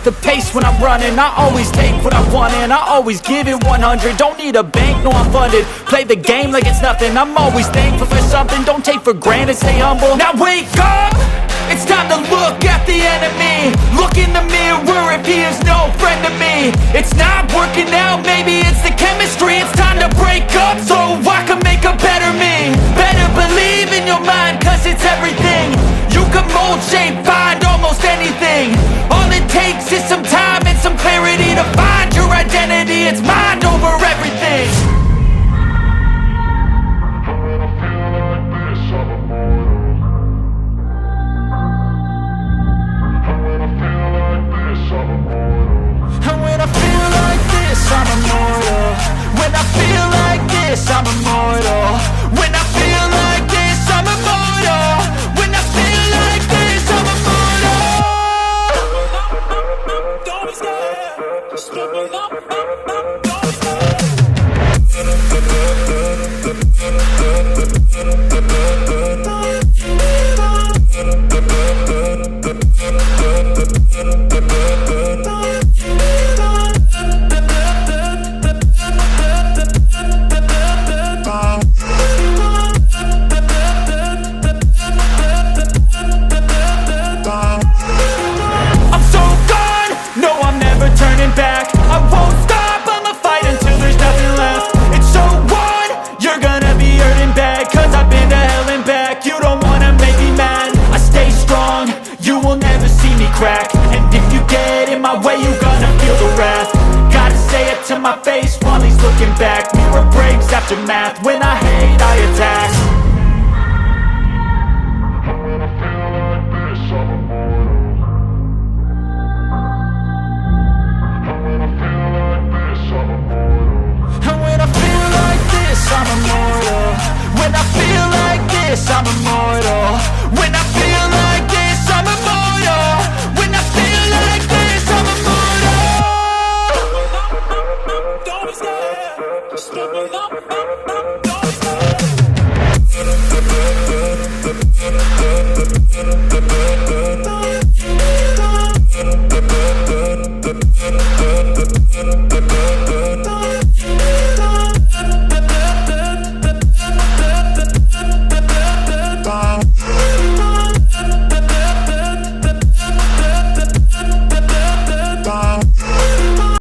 the pace when I'm running. I always take what I want and I always give it 100. Don't need a bank, no I'm funded. Play the game like it's nothing. I'm always thankful for something. Don't take for granted, stay humble. Now wake up, it's time to look at the enemy. Look in the mirror if he is no friend to me. It's not working out, maybe it's the chemistry. It's time to break up so I can make a better me. Better believe in your mind, cause it's everything. You can mold, shape, find almost anything. All it takes is some time and some clarity to find your identity. It's mind over everything. And when I feel like this, I'm immortal. When I feel like this, I'm immortal. When I feel like this, I'm immortal. When I feel like this, I'm immortal. Don't be scared. Just keep it up, don't be scared. And if you get in my way, you gonna feel the wrath. Gotta say it to my face while he's looking back. Mirror breaks after math. When I hate, I attack. And when I feel like this, I'm immortal. And when I feel like this, I'm immortal. And when I feel like this, I'm immortal. When I feel like this, I'm immortal. When I